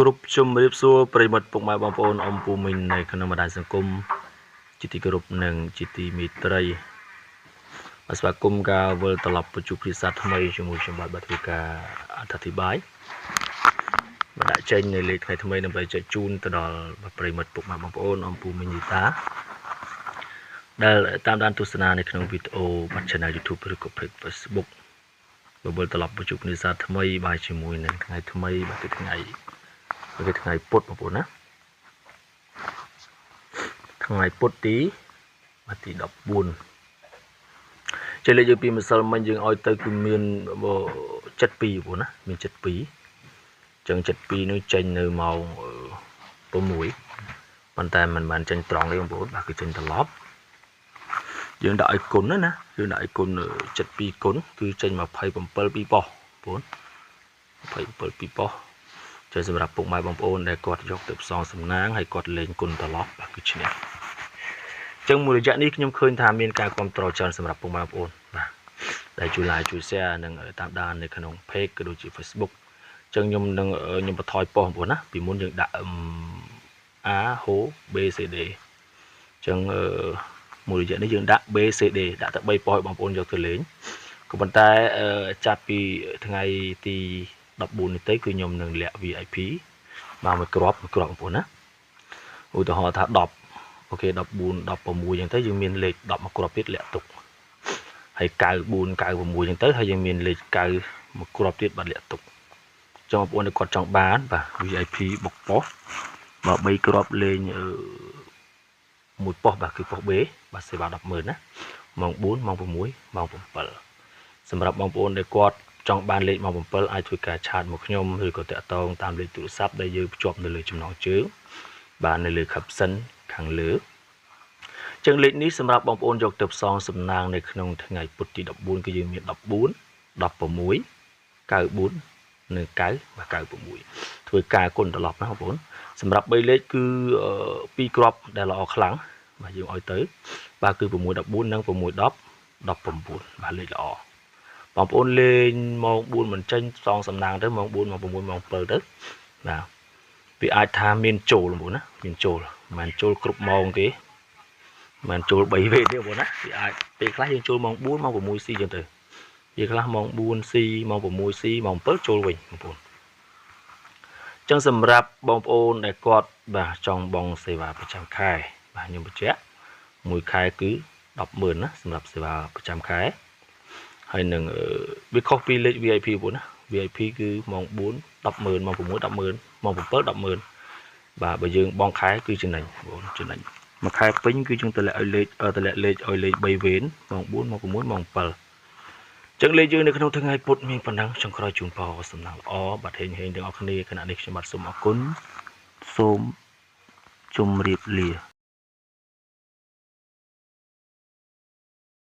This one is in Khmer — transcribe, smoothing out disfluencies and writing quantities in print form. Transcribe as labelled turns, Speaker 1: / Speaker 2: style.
Speaker 1: គ្រប់ជំរាបសួរប្រិមិត្តពុកម៉ែបងប្អូនអ៊ំពូមីងនៅក្នុងបណ្ដាញសង្គមជាទីគោរពនិងជាទីមេត្រីស្វាគមន៍ការវិលត្រឡប់ទៅជួបភាសាថ្មីជាមួយខ្ញុំបាទធ្វើការអធិប្បាយបណ្ដាចេញនៅលេខថ្ងៃថ្មីដើម្បីចែកជូនទៅដល់ប្រិមិត្តពុកម៉ែបងប្អូនអ៊ំពូមីងយីតាដែលតាមដានទស្សនានៅក្នុងវីដេអូបាត់ Channel YouTube ឬក៏ Page Facebook វិលត្រឡប់ទៅជួបភាសាថ្មីបាទជាមួយនឹងថ្ងៃថ្មីបាទគឺថ្ងៃពុធបងប្អូនណាថ្ងៃពុធទី14ចេះលេខយើងពីម្សិលមិញយើងឲ្យទៅគឺមាន72បងប្អូនណាមាន72ចឹង72នោះចេញនៅម៉ោង6ប៉ុន្តែមិនបានចេញត្រង់ទេបងប្អូនបាទគឺចេញត្រឡប់យើងដាក់ឲ្យគុណណាយើងដាក់ឲ្យគុណ72គុណគឺចេញ27 ពីប៉ុសបងប្អូន27 ពីប៉ុសចេះសម្រាប់ពុកម៉ែបងប្អូនដែលគាត់យកទៅផ្សងសំណាងហើយគាត់លេងគុណត្រឡប់បាទគឺឈ្នះចឹងមួយរយៈនេះខ្ញុំឃើញថាមានការគ្រប់គ្រងច្រើនសម្រាប់ពុកម៉ែបងប្អូនបាទដែលជួយ like ជួយ share និងតាមដាននៅក្នុង page ក៏ដូចជា Facebook ចឹងខ្ញុំបន្ថយប៉ុសបងប្អូនណាពីមុនយើងដាក់ A H B C D ចឹងមួយរយៈនេះយើងដាក់ B C D ដាក់តែ3ប៉ុសឲ្យបងប្អូនយកទៅលេងក៏ប៉ុន្តែចាប់ពីថ្ងៃទី14នេះទៅគឺខ្ញុំនឹងលាក់ VIP មកមួយគ្រាប់បងប្អូនណាឧទាហរណ៍ថា10អូខេ14 16ចឹងទៅយើងមានលេខ10មួយគ្រាប់ទៀតលាក់ទុកហើយ94 96ចឹងទៅហើយយើងមានលេខ9មួយគ្រាប់ទៀតបាត់លាក់ទុកចង់បងប្អូនគាត់ចង់បានបាទ VIP បុកប៉ុសមក3គ្រាប់លេងមួយប៉ុសបាទគឺប៉ុស B បាទសេវា100000ណាម៉ោង4ម៉ោង6ម៉ោង7សម្រាប់បងប្អូនដែលគាត់ចង់បានលេខម៉ោង7អាចធ្វើការឆាតមកខ្ញុំឬក៏តាក់ទងតាមលេខទូរស័ព្ទដែលយើងភ្ជាប់នៅលើចំណងជើងបាទនៅលើ caption ខាងលើចឹងលេខនេះសម្រាប់បងប្អូនយកទៅផ្សងសំណាងនៅក្នុងថ្ងៃពុធទី14គឺយើងមាន14 16 94និង9បាទ96ធ្វើការគុណត្រឡប់ណាបងប្អូនសម្រាប់3លេខគឺ2គ្រាប់ដែលល្អខ្លាំងបាទយើងឲ្យទៅបាទគឺ6 14និង6 10 19បាទលេខល្អបងប្អូនលេងម៉ោង4មិនចេញផ្សងសំណាងទៅម៉ោង4ម៉ោង6ម៉ោង7ទៅបាទវាអាចថាមានចូលបងប្អូនណាមានចូលមិនមែនចូលគ្រប់ម៉ោងទេមិនចូល3វេទេបងប្អូនណាវាអាចពេលខ្លះយើងចូលម៉ោង4ម៉ោង6 C ចឹងទៅពេលខ្លះម៉ោង4 C ម៉ោង6 C ម៉ោង7ចូលវិញបងប្អូនចឹងសម្រាប់បងប្អូនដែលគាត់បាទចង់បង់សេវាប្រចាំខែបាទខ្ញុំបញ្ជាក់មួយខែគឺ100000ណាសម្រាប់សេវាប្រចាំខែហើយនឹងវាខុសពីលេខ VIP បងប្អូនណា VIP គឺម៉ោង4 100000ម៉ោង6 100000ម៉ោង7 100000បាទបើយើងបង់ខែគឺចំណេញបងប្អូនចំណេញមួយខែពេញគឺយើងតម្លាក់ឲ្យលេខឲ្យលេខ3វេនម៉ោង4ម៉ោង6ម៉ោង7ចឹងលេខយើងនៅក្នុងថ្ងៃពុធមានប៉ុណ្ណឹងចុងក្រោយជូនពរសំណាងល្អបាទហេងទាំងអស់គ្នាគណៈនេះខ្ញុំបាទសូមអរគុណសូមជម្រាបលា